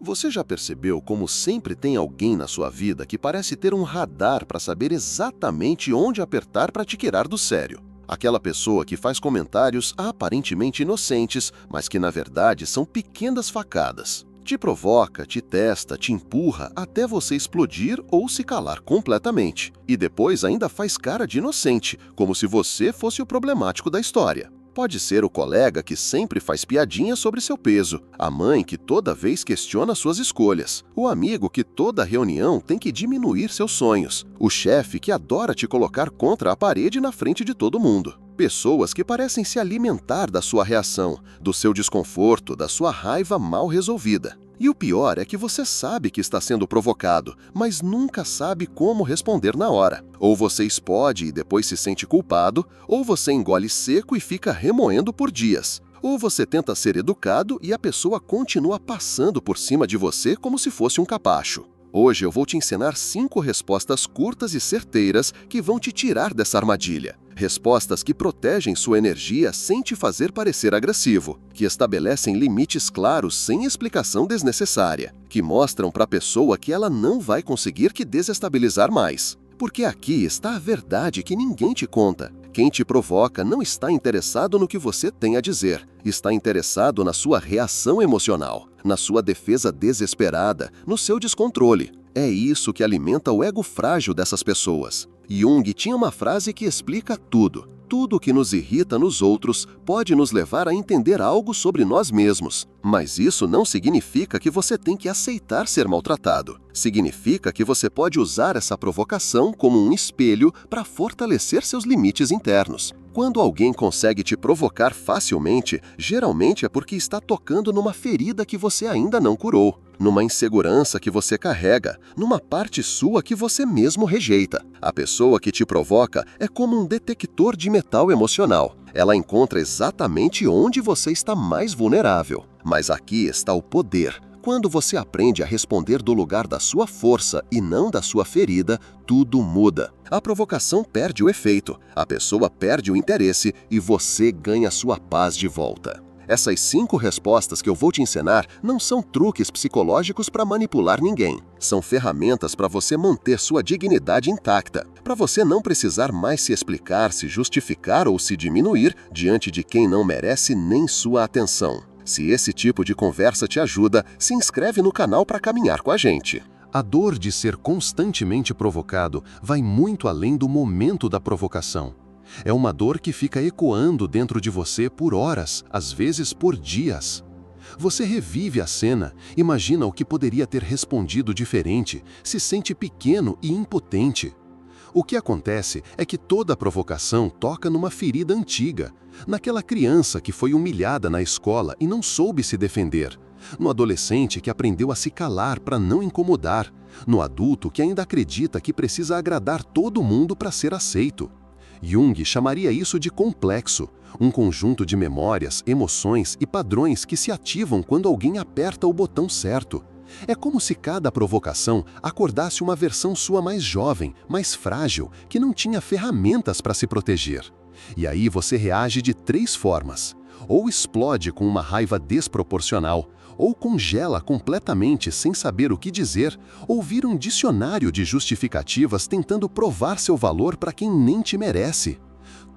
Você já percebeu como sempre tem alguém na sua vida que parece ter um radar para saber exatamente onde apertar para te tirar do sério? Aquela pessoa que faz comentários aparentemente inocentes, mas que na verdade são pequenas facadas. Te provoca, te testa, te empurra até você explodir ou se calar completamente. E depois ainda faz cara de inocente, como se você fosse o problemático da história. Pode ser o colega que sempre faz piadinha sobre seu peso, a mãe que toda vez questiona suas escolhas, o amigo que toda reunião tem que diminuir seus sonhos, o chefe que adora te colocar contra a parede na frente de todo mundo. Pessoas que parecem se alimentar da sua reação, do seu desconforto, da sua raiva mal resolvida. E o pior é que você sabe que está sendo provocado, mas nunca sabe como responder na hora. Ou você explode e depois se sente culpado, ou você engole seco e fica remoendo por dias. Ou você tenta ser educado e a pessoa continua passando por cima de você como se fosse um capacho. Hoje eu vou te ensinar 5 respostas curtas e certeiras que vão te tirar dessa armadilha. Respostas que protegem sua energia sem te fazer parecer agressivo, que estabelecem limites claros sem explicação desnecessária, que mostram para a pessoa que ela não vai conseguir te desestabilizar mais. Porque aqui está a verdade que ninguém te conta. Quem te provoca não está interessado no que você tem a dizer, está interessado na sua reação emocional, na sua defesa desesperada, no seu descontrole. É isso que alimenta o ego frágil dessas pessoas. Jung tinha uma frase que explica tudo. Tudo que nos irrita nos outros pode nos levar a entender algo sobre nós mesmos. Mas isso não significa que você tem que aceitar ser maltratado. Significa que você pode usar essa provocação como um espelho para fortalecer seus limites internos. Quando alguém consegue te provocar facilmente, geralmente é porque está tocando numa ferida que você ainda não curou, numa insegurança que você carrega, numa parte sua que você mesmo rejeita. A pessoa que te provoca é como um detector de metal emocional. Ela encontra exatamente onde você está mais vulnerável. Mas aqui está o poder. Quando você aprende a responder do lugar da sua força e não da sua ferida, tudo muda. A provocação perde o efeito, a pessoa perde o interesse e você ganha sua paz de volta. Essas 5 respostas que eu vou te ensinar não são truques psicológicos para manipular ninguém. São ferramentas para você manter sua dignidade intacta, para você não precisar mais se explicar, se justificar ou se diminuir diante de quem não merece nem sua atenção. Se esse tipo de conversa te ajuda, se inscreve no canal para caminhar com a gente. A dor de ser constantemente provocado vai muito além do momento da provocação. É uma dor que fica ecoando dentro de você por horas, às vezes por dias. Você revive a cena, imagina o que poderia ter respondido diferente, se sente pequeno e impotente. O que acontece é que toda provocação toca numa ferida antiga, naquela criança que foi humilhada na escola e não soube se defender, no adolescente que aprendeu a se calar para não incomodar, no adulto que ainda acredita que precisa agradar todo mundo para ser aceito. Jung chamaria isso de complexo, um conjunto de memórias, emoções e padrões que se ativam quando alguém aperta o botão certo. É como se cada provocação acordasse uma versão sua mais jovem, mais frágil, que não tinha ferramentas para se proteger. E aí você reage de 3 formas. Ou explode com uma raiva desproporcional, ou congela completamente sem saber o que dizer, ou vira um dicionário de justificativas tentando provar seu valor para quem nem te merece.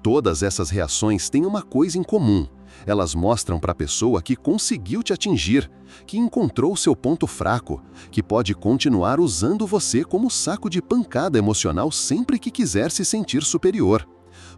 Todas essas reações têm uma coisa em comum. Elas mostram para a pessoa que conseguiu te atingir, que encontrou seu ponto fraco, que pode continuar usando você como saco de pancada emocional sempre que quiser se sentir superior.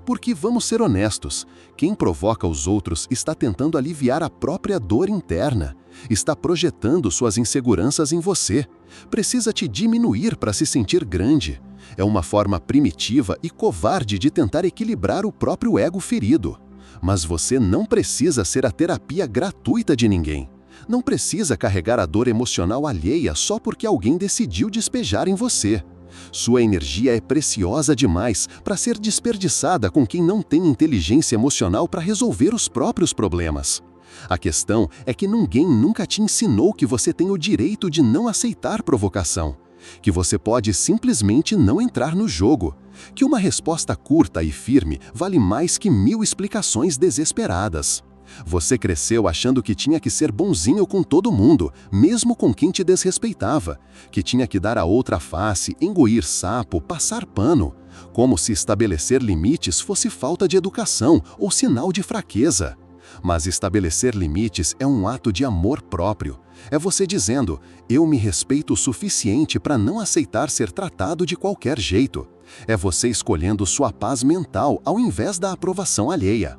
Porque, vamos ser honestos, quem provoca os outros está tentando aliviar a própria dor interna, está projetando suas inseguranças em você, precisa te diminuir para se sentir grande. É uma forma primitiva e covarde de tentar equilibrar o próprio ego ferido. Mas você não precisa ser a terapia gratuita de ninguém. Não precisa carregar a dor emocional alheia só porque alguém decidiu despejar em você. Sua energia é preciosa demais para ser desperdiçada com quem não tem inteligência emocional para resolver os próprios problemas. A questão é que ninguém nunca te ensinou que você tem o direito de não aceitar provocação, que você pode simplesmente não entrar no jogo, que uma resposta curta e firme vale mais que 1000 explicações desesperadas. Você cresceu achando que tinha que ser bonzinho com todo mundo, mesmo com quem te desrespeitava, que tinha que dar a outra face, engolir sapo, passar pano, como se estabelecer limites fosse falta de educação ou sinal de fraqueza. Mas estabelecer limites é um ato de amor próprio. É você dizendo, eu me respeito o suficiente para não aceitar ser tratado de qualquer jeito. É você escolhendo sua paz mental ao invés da aprovação alheia.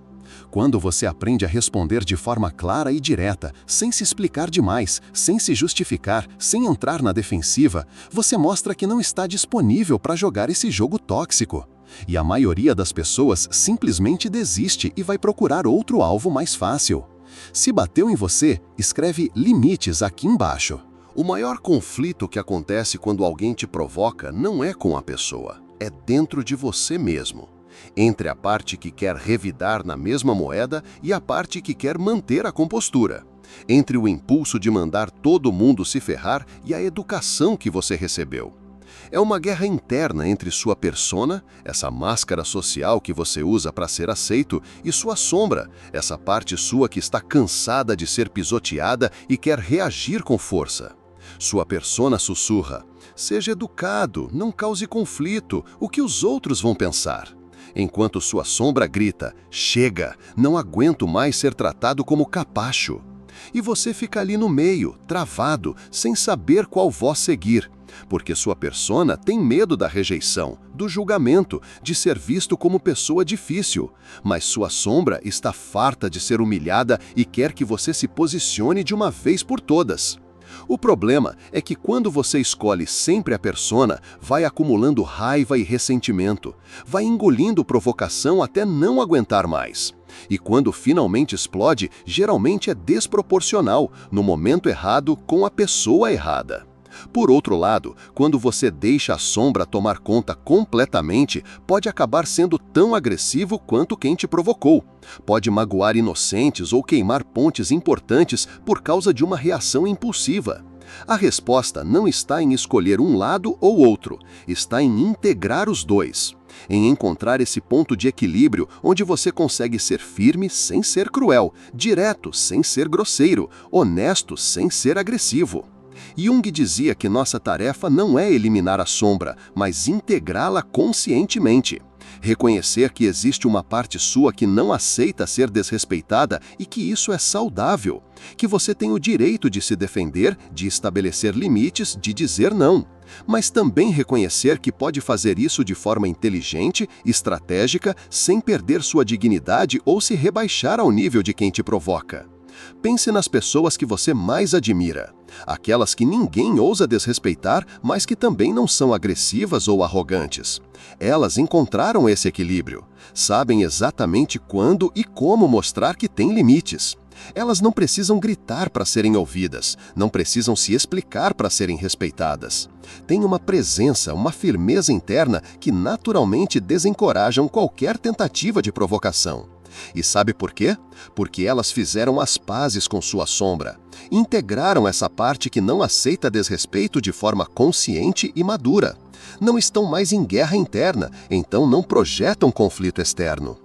Quando você aprende a responder de forma clara e direta, sem se explicar demais, sem se justificar, sem entrar na defensiva, você mostra que não está disponível para jogar esse jogo tóxico. E a maioria das pessoas simplesmente desiste e vai procurar outro alvo mais fácil. Se bateu em você, escreve limites aqui embaixo. O maior conflito que acontece quando alguém te provoca não é com a pessoa, é dentro de você mesmo. Entre a parte que quer revidar na mesma moeda e a parte que quer manter a compostura. Entre o impulso de mandar todo mundo se ferrar e a educação que você recebeu. É uma guerra interna entre sua persona, essa máscara social que você usa para ser aceito, e sua sombra, essa parte sua que está cansada de ser pisoteada e quer reagir com força. Sua persona sussurra, seja educado, não cause conflito, o que os outros vão pensar? Enquanto sua sombra grita, chega, não aguento mais ser tratado como capacho. E você fica ali no meio, travado, sem saber qual voz seguir. Porque sua persona tem medo da rejeição, do julgamento, de ser visto como pessoa difícil. Mas sua sombra está farta de ser humilhada e quer que você se posicione de uma vez por todas. O problema é que quando você escolhe sempre a persona, vai acumulando raiva e ressentimento, vai engolindo provocação até não aguentar mais. E quando finalmente explode, geralmente é desproporcional, no momento errado, com a pessoa errada. Por outro lado, quando você deixa a sombra tomar conta completamente, pode acabar sendo tão agressivo quanto quem te provocou. Pode magoar inocentes ou queimar pontes importantes por causa de uma reação impulsiva. A resposta não está em escolher um lado ou outro, está em integrar os dois. Em encontrar esse ponto de equilíbrio onde você consegue ser firme sem ser cruel, direto sem ser grosseiro, honesto sem ser agressivo. Jung dizia que nossa tarefa não é eliminar a sombra, mas integrá-la conscientemente. Reconhecer que existe uma parte sua que não aceita ser desrespeitada e que isso é saudável. Que você tem o direito de se defender, de estabelecer limites, de dizer não. Mas também reconhecer que pode fazer isso de forma inteligente, estratégica, sem perder sua dignidade ou se rebaixar ao nível de quem te provoca. Pense nas pessoas que você mais admira. Aquelas que ninguém ousa desrespeitar, mas que também não são agressivas ou arrogantes. Elas encontraram esse equilíbrio. Sabem exatamente quando e como mostrar que têm limites. Elas não precisam gritar para serem ouvidas, não precisam se explicar para serem respeitadas. Têm uma presença, uma firmeza interna que naturalmente desencorajam qualquer tentativa de provocação. E sabe por quê? Porque elas fizeram as pazes com sua sombra. Integraram essa parte que não aceita desrespeito de forma consciente e madura. Não estão mais em guerra interna, então não projetam conflito externo.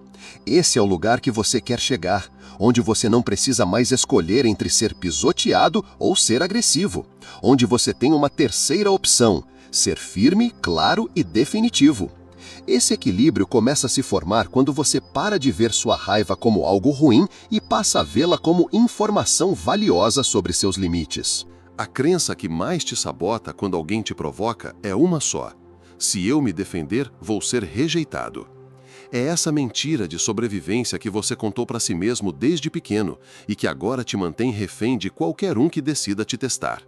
Esse é o lugar que você quer chegar, onde você não precisa mais escolher entre ser pisoteado ou ser agressivo, onde você tem uma terceira opção, ser firme, claro e definitivo. Esse equilíbrio começa a se formar quando você para de ver sua raiva como algo ruim e passa a vê-la como informação valiosa sobre seus limites. A crença que mais te sabota quando alguém te provoca é uma só. Se eu me defender, vou ser rejeitado. É essa mentira de sobrevivência que você contou para si mesmo desde pequeno e que agora te mantém refém de qualquer um que decida te testar.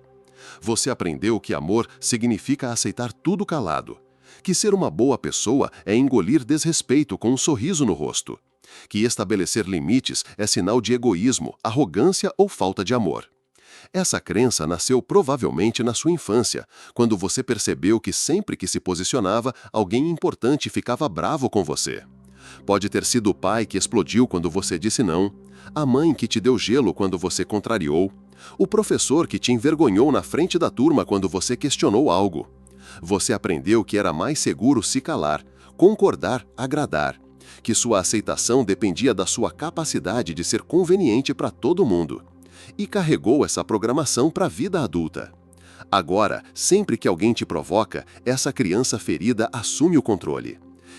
Você aprendeu que amor significa aceitar tudo calado. Que ser uma boa pessoa é engolir desrespeito com um sorriso no rosto. Que estabelecer limites é sinal de egoísmo, arrogância ou falta de amor. Essa crença nasceu provavelmente na sua infância, quando você percebeu que sempre que se posicionava, alguém importante ficava bravo com você. Pode ter sido o pai que explodiu quando você disse não, a mãe que te deu gelo quando você contrariou, o professor que te envergonhou na frente da turma quando você questionou algo. Você aprendeu que era mais seguro se calar, concordar, agradar. que sua aceitação dependia da sua capacidade de ser conveniente para todo mundo. E carregou essa programação para a vida adulta. Agora, sempre que alguém te provoca, essa criança ferida assume o controle.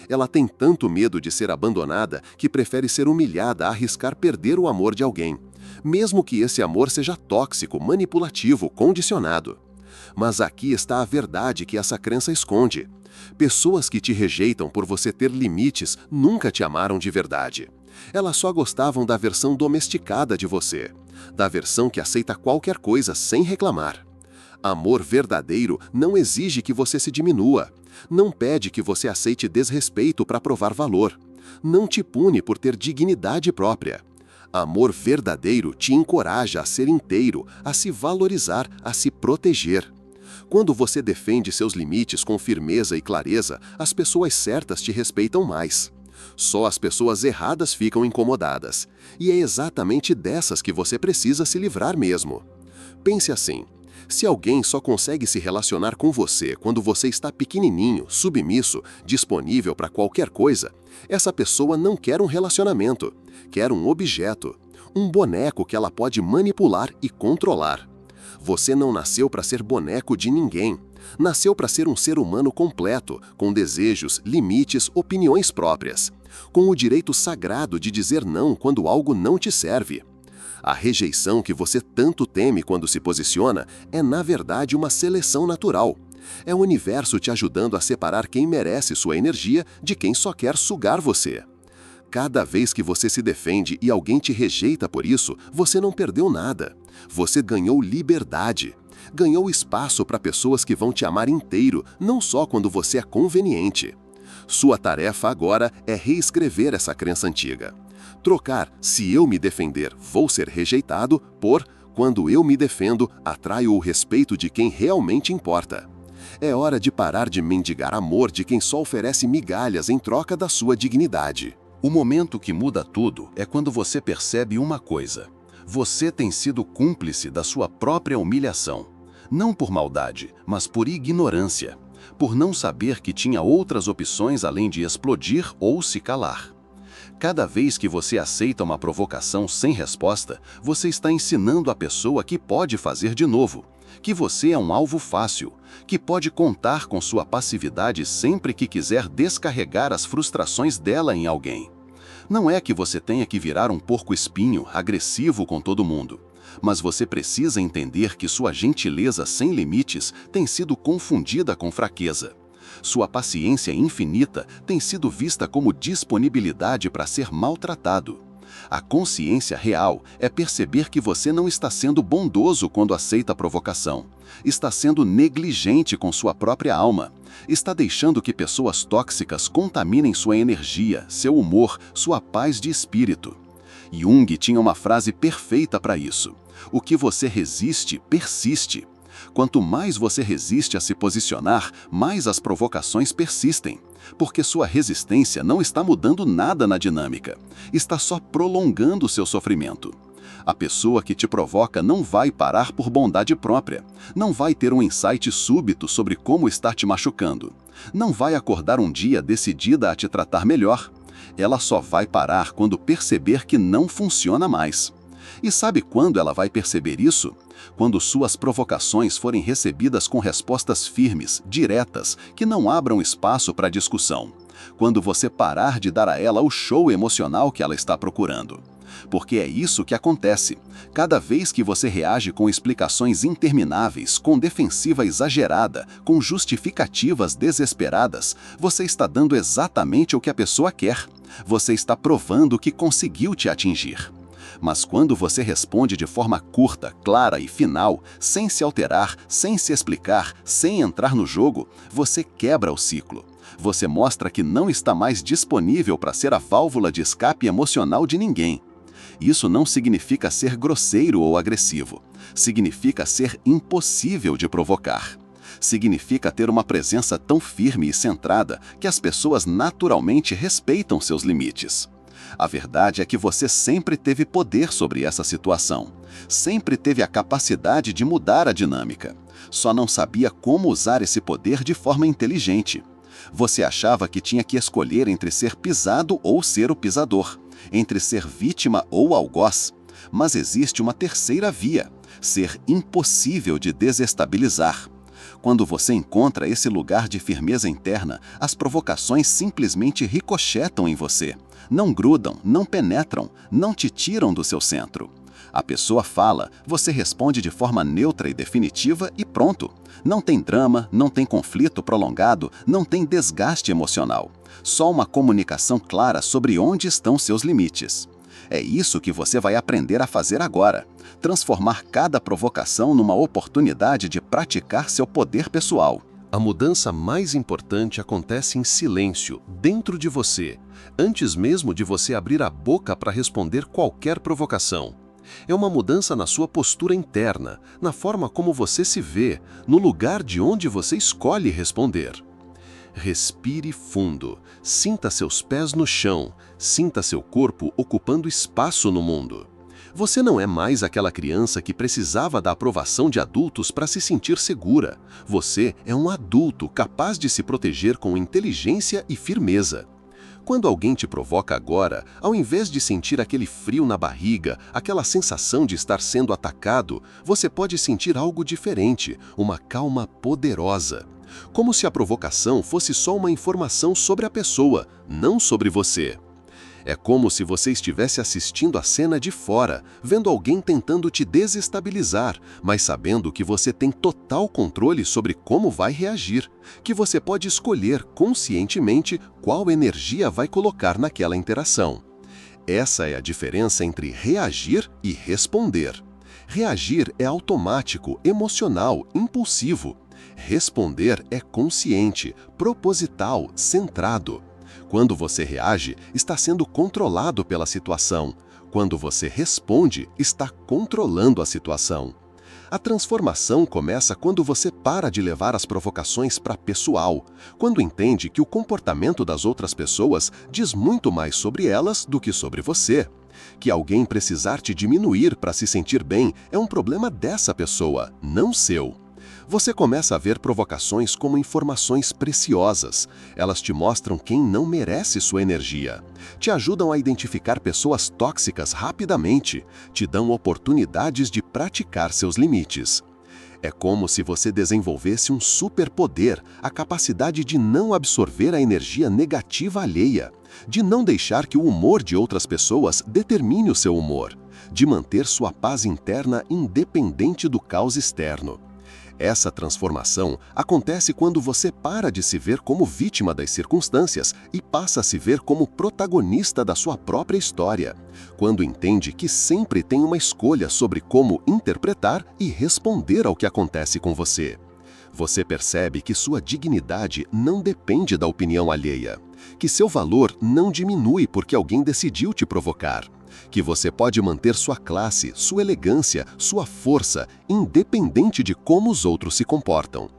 Ela tem tanto medo de ser abandonada que prefere ser humilhada a arriscar perder o amor de alguém, mesmo que esse amor seja tóxico, manipulativo, condicionado. Mas aqui está a verdade que essa crença esconde. Pessoas que te rejeitam por você ter limites nunca te amaram de verdade. Elas só gostavam da versão domesticada de você, da versão que aceita qualquer coisa sem reclamar. Amor verdadeiro não exige que você se diminua, não pede que você aceite desrespeito para provar valor, não te pune por ter dignidade própria. Amor verdadeiro te encoraja a ser inteiro, a se valorizar, a se proteger. Quando você defende seus limites com firmeza e clareza, as pessoas certas te respeitam mais. Só as pessoas erradas ficam incomodadas. E é exatamente dessas que você precisa se livrar mesmo. Pense assim: se alguém só consegue se relacionar com você quando você está pequenininho, submisso, disponível para qualquer coisa, essa pessoa não quer um relacionamento, quer um objeto, um boneco que ela pode manipular e controlar. Você não nasceu para ser boneco de ninguém. Nasceu para ser um ser humano completo, com desejos, limites, opiniões próprias, com o direito sagrado de dizer não quando algo não te serve. A rejeição que você tanto teme quando se posiciona é, na verdade, uma seleção natural. É o universo te ajudando a separar quem merece sua energia de quem só quer sugar você. Cada vez que você se defende e alguém te rejeita por isso, você não perdeu nada. Você ganhou liberdade. Ganhou espaço para pessoas que vão te amar inteiro, não só quando você é conveniente. Sua tarefa agora é reescrever essa crença antiga. Trocar "se eu me defender, vou ser rejeitado" por "quando eu me defendo, atraio o respeito de quem realmente importa". É hora de parar de mendigar amor de quem só oferece migalhas em troca da sua dignidade. O momento que muda tudo é quando você percebe uma coisa: você tem sido cúmplice da sua própria humilhação. Não por maldade, mas por ignorância. Por não saber que tinha outras opções além de explodir ou se calar. Cada vez que você aceita uma provocação sem resposta, você está ensinando a pessoa que pode fazer de novo, que você é um alvo fácil, que pode contar com sua passividade sempre que quiser descarregar as frustrações dela em alguém. Não é que você tenha que virar um porco-espinho, agressivo com todo mundo, mas você precisa entender que sua gentileza sem limites tem sido confundida com fraqueza. Sua paciência infinita tem sido vista como disponibilidade para ser maltratado. A consciência real é perceber que você não está sendo bondoso quando aceita a provocação. Está sendo negligente com sua própria alma. Está deixando que pessoas tóxicas contaminem sua energia, seu humor, sua paz de espírito. Jung tinha uma frase perfeita para isso: o que você resiste, persiste. Quanto mais você resiste a se posicionar, mais as provocações persistem, porque sua resistência não está mudando nada na dinâmica, está só prolongando seu sofrimento. A pessoa que te provoca não vai parar por bondade própria, não vai ter um insight súbito sobre como está te machucando, não vai acordar um dia decidida a te tratar melhor. Ela só vai parar quando perceber que não funciona mais. E sabe quando ela vai perceber isso? Quando suas provocações forem recebidas com respostas firmes, diretas, que não abram espaço para discussão. Quando você parar de dar a ela o show emocional que ela está procurando. Porque é isso que acontece. Cada vez que você reage com explicações intermináveis, com defensiva exagerada, com justificativas desesperadas, você está dando exatamente o que a pessoa quer. Você está provando que conseguiu te atingir. Mas quando você responde de forma curta, clara e final, sem se alterar, sem se explicar, sem entrar no jogo, você quebra o ciclo. Você mostra que não está mais disponível para ser a válvula de escape emocional de ninguém. Isso não significa ser grosseiro ou agressivo. Significa ser impossível de provocar. Significa ter uma presença tão firme e centrada que as pessoas naturalmente respeitam seus limites. A verdade é que você sempre teve poder sobre essa situação. Sempre teve a capacidade de mudar a dinâmica. Só não sabia como usar esse poder de forma inteligente. Você achava que tinha que escolher entre ser pisado ou ser o pisador, entre ser vítima ou algoz. Mas existe uma terceira via: ser impossível de desestabilizar. Quando você encontra esse lugar de firmeza interna, as provocações simplesmente ricochetam em você. Não grudam, não penetram, não te tiram do seu centro. A pessoa fala, você responde de forma neutra e definitiva e pronto. Não tem drama, não tem conflito prolongado, não tem desgaste emocional. Só uma comunicação clara sobre onde estão seus limites. É isso que você vai aprender a fazer agora. Transformar cada provocação numa oportunidade de praticar seu poder pessoal. A mudança mais importante acontece em silêncio, dentro de você, antes mesmo de você abrir a boca para responder qualquer provocação. É uma mudança na sua postura interna, na forma como você se vê, no lugar de onde você escolhe responder. Respire fundo, sinta seus pés no chão, sinta seu corpo ocupando espaço no mundo. Você não é mais aquela criança que precisava da aprovação de adultos para se sentir segura. Você é um adulto capaz de se proteger com inteligência e firmeza. Quando alguém te provoca agora, ao invés de sentir aquele frio na barriga, aquela sensação de estar sendo atacado, você pode sentir algo diferente, uma calma poderosa. Como se a provocação fosse só uma informação sobre a pessoa, não sobre você. É como se você estivesse assistindo a cena de fora, vendo alguém tentando te desestabilizar, mas sabendo que você tem total controle sobre como vai reagir, que você pode escolher conscientemente qual energia vai colocar naquela interação. Essa é a diferença entre reagir e responder. Reagir é automático, emocional, impulsivo. Responder é consciente, proposital, centrado. Quando você reage, está sendo controlado pela situação. Quando você responde, está controlando a situação. A transformação começa quando você para de levar as provocações para pessoal, quando entende que o comportamento das outras pessoas diz muito mais sobre elas do que sobre você. Que alguém precisar te diminuir para se sentir bem é um problema dessa pessoa, não seu. Você começa a ver provocações como informações preciosas. Elas te mostram quem não merece sua energia. Te ajudam a identificar pessoas tóxicas rapidamente. Te dão oportunidades de praticar seus limites. É como se você desenvolvesse um superpoder, a capacidade de não absorver a energia negativa alheia, de não deixar que o humor de outras pessoas determine o seu humor, de manter sua paz interna independente do caos externo. Essa transformação acontece quando você para de se ver como vítima das circunstâncias e passa a se ver como protagonista da sua própria história, quando entende que sempre tem uma escolha sobre como interpretar e responder ao que acontece com você. Você percebe que sua dignidade não depende da opinião alheia, que seu valor não diminui porque alguém decidiu te provocar, que você pode manter sua classe, sua elegância, sua força, independente de como os outros se comportam.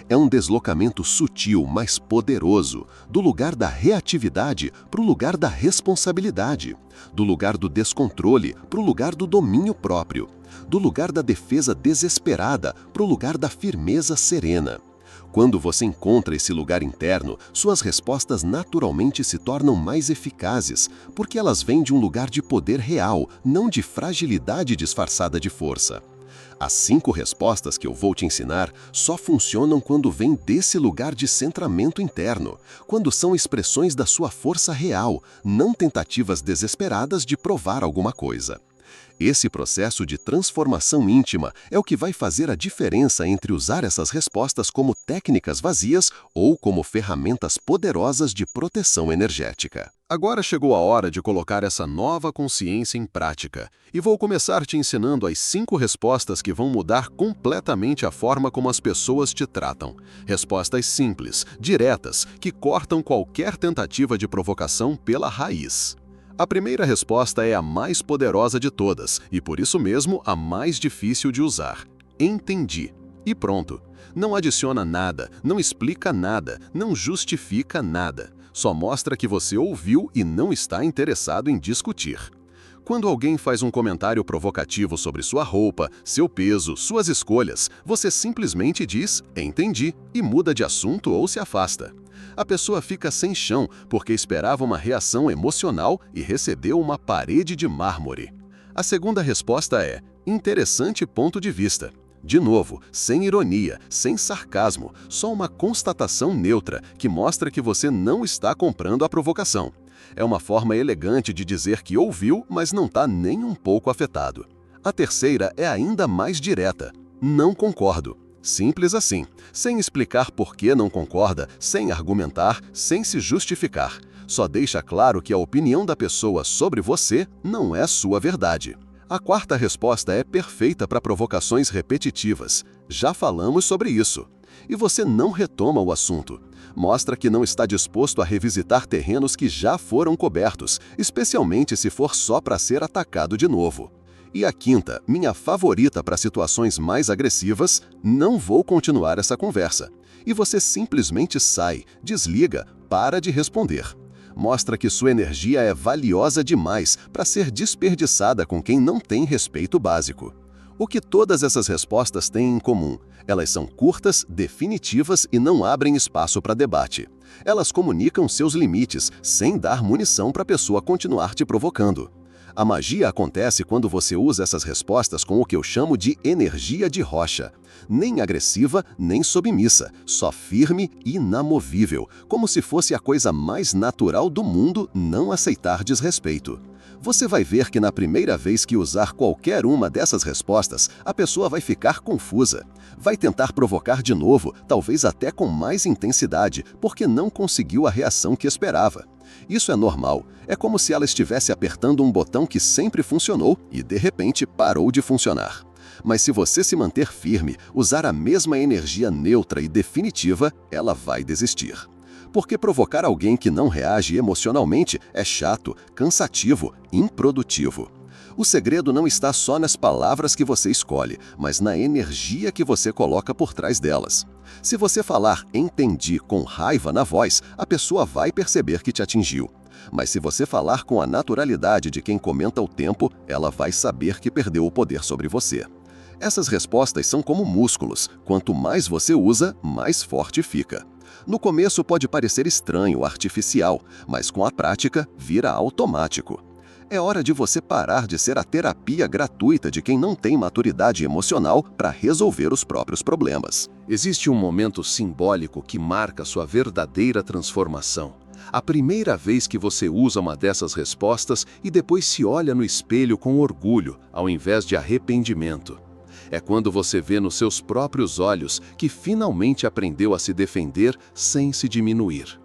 É um deslocamento sutil, mas poderoso, do lugar da reatividade para o lugar da responsabilidade, do lugar do descontrole para o lugar do domínio próprio, do lugar da defesa desesperada para o lugar da firmeza serena. Quando você encontra esse lugar interno, suas respostas naturalmente se tornam mais eficazes, porque elas vêm de um lugar de poder real, não de fragilidade disfarçada de força. As 5 respostas que eu vou te ensinar só funcionam quando vêm desse lugar de centramento interno, quando são expressões da sua força real, não tentativas desesperadas de provar alguma coisa. Esse processo de transformação íntima é o que vai fazer a diferença entre usar essas respostas como técnicas vazias ou como ferramentas poderosas de proteção energética. Agora chegou a hora de colocar essa nova consciência em prática, e vou começar te ensinando as 5 respostas que vão mudar completamente a forma como as pessoas te tratam. Respostas simples, diretas, que cortam qualquer tentativa de provocação pela raiz. A primeira resposta é a mais poderosa de todas e, por isso mesmo, a mais difícil de usar. Entendi. E pronto. Não adiciona nada, não explica nada, não justifica nada. Só mostra que você ouviu e não está interessado em discutir. Quando alguém faz um comentário provocativo sobre sua roupa, seu peso, suas escolhas, você simplesmente diz "entendi" e muda de assunto ou se afasta. A pessoa fica sem chão porque esperava uma reação emocional e recebeu uma parede de mármore. A segunda resposta é: interessante ponto de vista. De novo, sem ironia, sem sarcasmo, só uma constatação neutra que mostra que você não está comprando a provocação. É uma forma elegante de dizer que ouviu, mas não está nem um pouco afetado. A terceira é ainda mais direta: não concordo. Simples assim, sem explicar por que não concorda, sem argumentar, sem se justificar. Só deixa claro que a opinião da pessoa sobre você não é sua verdade. A quarta resposta é perfeita para provocações repetitivas. Já falamos sobre isso. E você não retoma o assunto. Mostra que não está disposto a revisitar terrenos que já foram cobertos, especialmente se for só para ser atacado de novo. E a quinta, minha favorita para situações mais agressivas: não vou continuar essa conversa. E você simplesmente sai, desliga, para de responder. Mostra que sua energia é valiosa demais para ser desperdiçada com quem não tem respeito básico. O que todas essas respostas têm em comum? Elas são curtas, definitivas e não abrem espaço para debate. Elas comunicam seus limites, sem dar munição para a pessoa continuar te provocando. A magia acontece quando você usa essas respostas com o que eu chamo de energia de rocha. Nem agressiva, nem submissa, só firme e inamovível, como se fosse a coisa mais natural do mundo não aceitar desrespeito. Você vai ver que na primeira vez que usar qualquer uma dessas respostas, a pessoa vai ficar confusa. Vai tentar provocar de novo, talvez até com mais intensidade, porque não conseguiu a reação que esperava. Isso é normal. É como se ela estivesse apertando um botão que sempre funcionou e, de repente, parou de funcionar. Mas se você se manter firme, usar a mesma energia neutra e definitiva, ela vai desistir. Porque provocar alguém que não reage emocionalmente é chato, cansativo, improdutivo. O segredo não está só nas palavras que você escolhe, mas na energia que você coloca por trás delas. Se você falar "entendi" com raiva na voz, a pessoa vai perceber que te atingiu. Mas se você falar com a naturalidade de quem comenta o tempo, ela vai saber que perdeu o poder sobre você. Essas respostas são como músculos. Quanto mais você usa, mais forte fica. No começo pode parecer estranho, artificial, mas com a prática vira automático. É hora de você parar de ser a terapia gratuita de quem não tem maturidade emocional para resolver os próprios problemas. Existe um momento simbólico que marca sua verdadeira transformação. A primeira vez que você usa uma dessas respostas e depois se olha no espelho com orgulho, ao invés de arrependimento. É quando você vê nos seus próprios olhos que finalmente aprendeu a se defender sem se diminuir.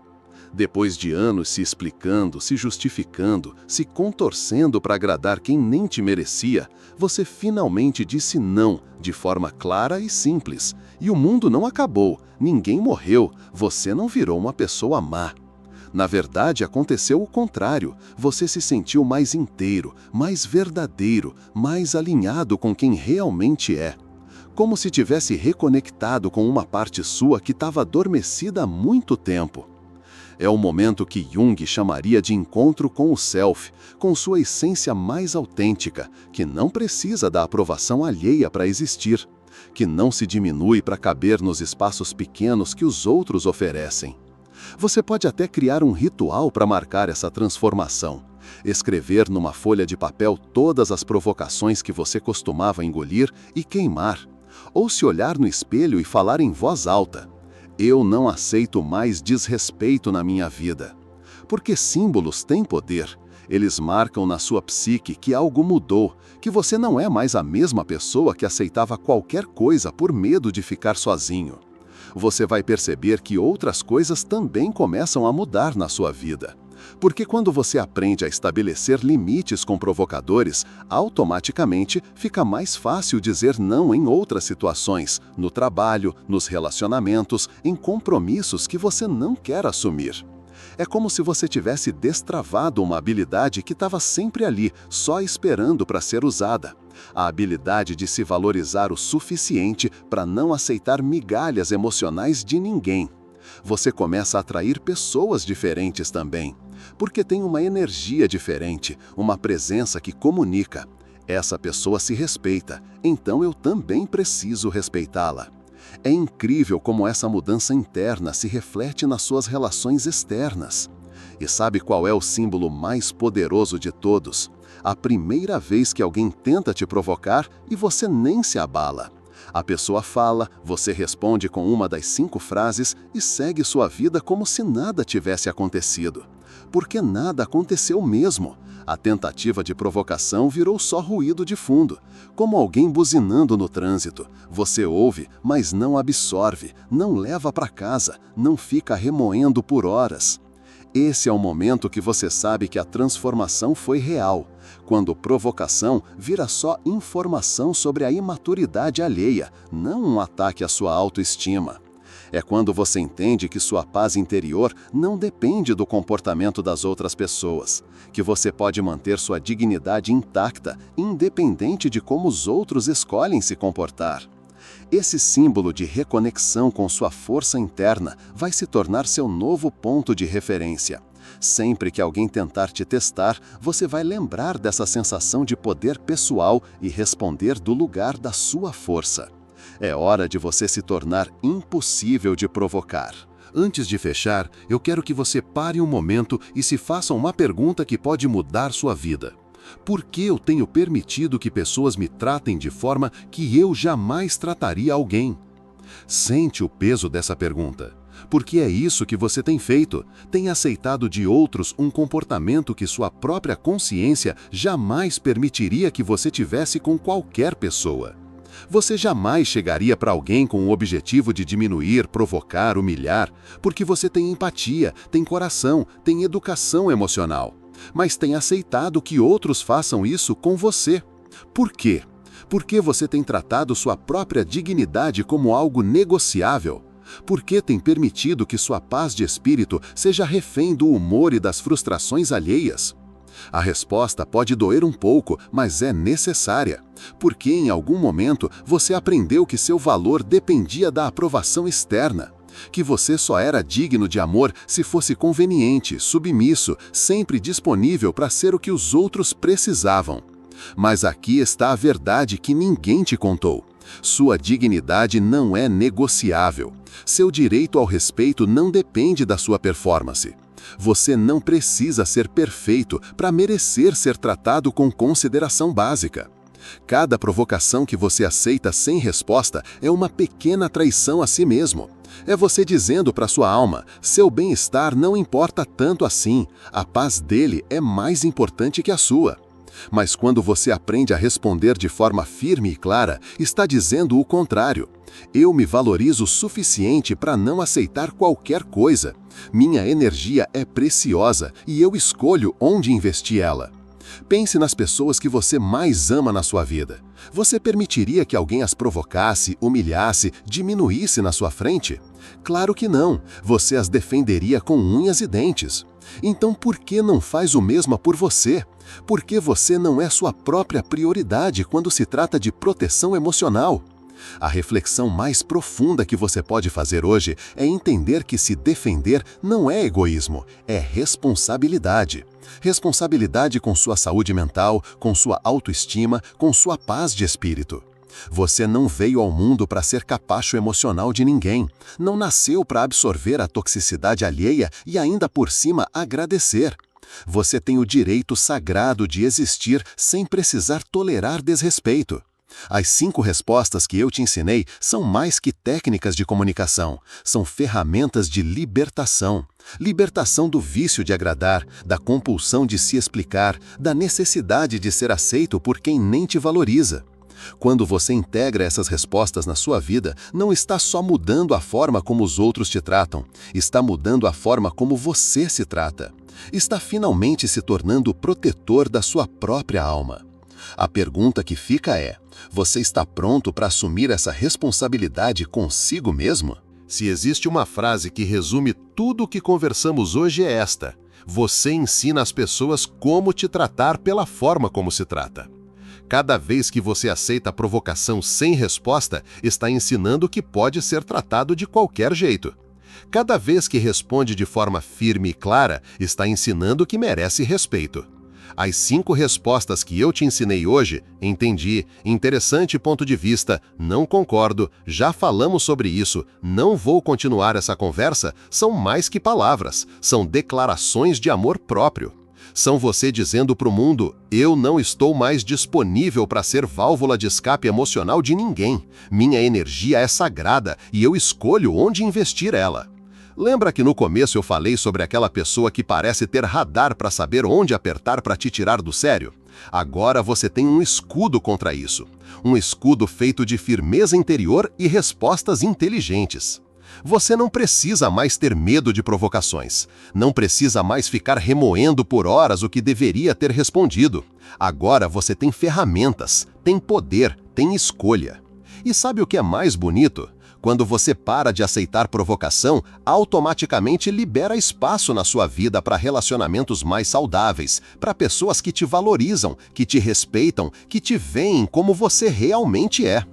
Depois de anos se explicando, se justificando, se contorcendo para agradar quem nem te merecia, você finalmente disse não, de forma clara e simples. E o mundo não acabou, ninguém morreu, você não virou uma pessoa má. Na verdade, aconteceu o contrário. Você se sentiu mais inteiro, mais verdadeiro, mais alinhado com quem realmente é. Como se tivesse reconectado com uma parte sua que estava adormecida há muito tempo. É o momento que Jung chamaria de encontro com o self, com sua essência mais autêntica, que não precisa da aprovação alheia para existir, que não se diminui para caber nos espaços pequenos que os outros oferecem. Você pode até criar um ritual para marcar essa transformação. Escrever numa folha de papel todas as provocações que você costumava engolir e queimar. Ou se olhar no espelho e falar em voz alta: "Eu não aceito mais desrespeito na minha vida." Porque símbolos têm poder. Eles marcam na sua psique que algo mudou, que você não é mais a mesma pessoa que aceitava qualquer coisa por medo de ficar sozinho. Você vai perceber que outras coisas também começam a mudar na sua vida. Porque quando você aprende a estabelecer limites com provocadores, automaticamente fica mais fácil dizer não em outras situações, no trabalho, nos relacionamentos, em compromissos que você não quer assumir. É como se você tivesse destravado uma habilidade que estava sempre ali, só esperando para ser usada. A habilidade de se valorizar o suficiente para não aceitar migalhas emocionais de ninguém. Você começa a atrair pessoas diferentes também, porque tem uma energia diferente, uma presença que comunica. Essa pessoa se respeita, então eu também preciso respeitá-la. É incrível como essa mudança interna se reflete nas suas relações externas. E sabe qual é o símbolo mais poderoso de todos? A primeira vez que alguém tenta te provocar e você nem se abala. A pessoa fala, você responde com uma das 5 frases e segue sua vida como se nada tivesse acontecido. Porque nada aconteceu mesmo. A tentativa de provocação virou só ruído de fundo, como alguém buzinando no trânsito. Você ouve, mas não absorve, não leva para casa, não fica remoendo por horas. Esse é o momento que você sabe que a transformação foi real, quando provocação vira só informação sobre a imaturidade alheia, não um ataque à sua autoestima. É quando você entende que sua paz interior não depende do comportamento das outras pessoas, que você pode manter sua dignidade intacta, independente de como os outros escolhem se comportar. Esse símbolo de reconexão com sua força interna vai se tornar seu novo ponto de referência. Sempre que alguém tentar te testar, você vai lembrar dessa sensação de poder pessoal e responder do lugar da sua força. É hora de você se tornar impossível de provocar. Antes de fechar, eu quero que você pare um momento e se faça uma pergunta que pode mudar sua vida. Por que eu tenho permitido que pessoas me tratem de forma que eu jamais trataria alguém? Sente o peso dessa pergunta. Porque é isso que você tem feito. Tem aceitado de outros um comportamento que sua própria consciência jamais permitiria que você tivesse com qualquer pessoa. Você jamais chegaria para alguém com o objetivo de diminuir, provocar, humilhar, porque você tem empatia, tem coração, tem educação emocional. Mas tem aceitado que outros façam isso com você. Por quê? Porque você tem tratado sua própria dignidade como algo negociável. Por que tem permitido que sua paz de espírito seja refém do humor e das frustrações alheias? A resposta pode doer um pouco, mas é necessária. Porque em algum momento você aprendeu que seu valor dependia da aprovação externa. Que você só era digno de amor se fosse conveniente, submisso, sempre disponível para ser o que os outros precisavam. Mas aqui está a verdade que ninguém te contou. Sua dignidade não é negociável. Seu direito ao respeito não depende da sua performance. Você não precisa ser perfeito para merecer ser tratado com consideração básica. Cada provocação que você aceita sem resposta é uma pequena traição a si mesmo. É você dizendo para sua alma, seu bem-estar não importa tanto assim, a paz dele é mais importante que a sua. Mas quando você aprende a responder de forma firme e clara, está dizendo o contrário. Eu me valorizo o suficiente para não aceitar qualquer coisa. Minha energia é preciosa e eu escolho onde investir ela. Pense nas pessoas que você mais ama na sua vida. Você permitiria que alguém as provocasse, humilhasse, diminuísse na sua frente? Claro que não. Você as defenderia com unhas e dentes. Então por que não faz o mesmo por você? Por que você não é sua própria prioridade quando se trata de proteção emocional? A reflexão mais profunda que você pode fazer hoje é entender que se defender não é egoísmo, é responsabilidade. Responsabilidade com sua saúde mental, com sua autoestima, com sua paz de espírito. Você não veio ao mundo para ser capacho emocional de ninguém. Não nasceu para absorver a toxicidade alheia e ainda por cima agradecer. Você tem o direito sagrado de existir sem precisar tolerar desrespeito. As 5 respostas que eu te ensinei são mais que técnicas de comunicação, são ferramentas de libertação. Libertação do vício de agradar, da compulsão de se explicar, da necessidade de ser aceito por quem nem te valoriza. Quando você integra essas respostas na sua vida, não está só mudando a forma como os outros te tratam, está mudando a forma como você se trata. Está finalmente se tornando o protetor da sua própria alma. A pergunta que fica é: você está pronto para assumir essa responsabilidade consigo mesmo? Se existe uma frase que resume tudo o que conversamos hoje é esta: você ensina as pessoas como te tratar pela forma como se trata. Cada vez que você aceita a provocação sem resposta, está ensinando que pode ser tratado de qualquer jeito. Cada vez que responde de forma firme e clara, está ensinando que merece respeito. As 5 respostas que eu te ensinei hoje, entendi, interessante ponto de vista, não concordo, já falamos sobre isso, não vou continuar essa conversa, são mais que palavras, são declarações de amor próprio. São você dizendo para o mundo, eu não estou mais disponível para ser válvula de escape emocional de ninguém. Minha energia é sagrada e eu escolho onde investir ela. Lembra que no começo eu falei sobre aquela pessoa que parece ter radar para saber onde apertar para te tirar do sério? Agora você tem um escudo contra isso. Um escudo feito de firmeza interior e respostas inteligentes. Você não precisa mais ter medo de provocações. Não precisa mais ficar remoendo por horas o que deveria ter respondido. Agora você tem ferramentas, tem poder, tem escolha. E sabe o que é mais bonito? Quando você para de aceitar provocação, automaticamente libera espaço na sua vida para relacionamentos mais saudáveis, para pessoas que te valorizam, que te respeitam, que te veem como você realmente é.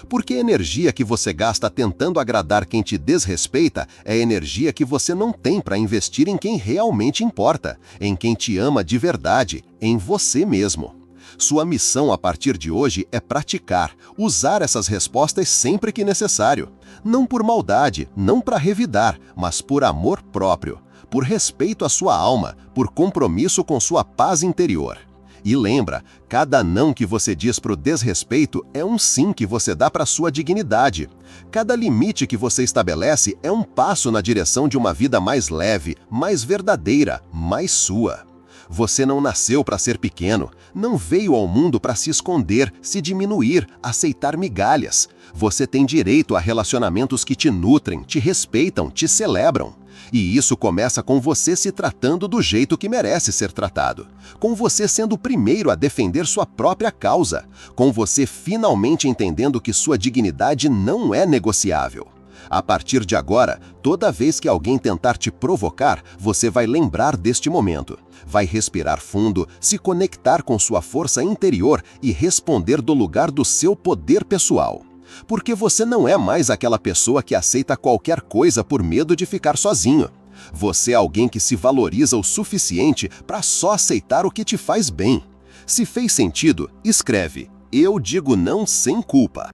Porque a energia que você gasta tentando agradar quem te desrespeita é energia que você não tem para investir em quem realmente importa, em quem te ama de verdade, em você mesmo. Sua missão a partir de hoje é praticar, usar essas respostas sempre que necessário. Não por maldade, não para revidar, mas por amor próprio, por respeito à sua alma, por compromisso com sua paz interior. E lembra, cada não que você diz para o desrespeito é um sim que você dá para a sua dignidade. Cada limite que você estabelece é um passo na direção de uma vida mais leve, mais verdadeira, mais sua. Você não nasceu para ser pequeno, não veio ao mundo para se esconder, se diminuir, aceitar migalhas. Você tem direito a relacionamentos que te nutrem, te respeitam, te celebram. E isso começa com você se tratando do jeito que merece ser tratado. Com você sendo o primeiro a defender sua própria causa. Com você finalmente entendendo que sua dignidade não é negociável. A partir de agora, toda vez que alguém tentar te provocar, você vai lembrar deste momento. Vai respirar fundo, se conectar com sua força interior e responder do lugar do seu poder pessoal. Porque você não é mais aquela pessoa que aceita qualquer coisa por medo de ficar sozinho. Você é alguém que se valoriza o suficiente para só aceitar o que te faz bem. Se fez sentido, escreve: Eu digo não sem culpa.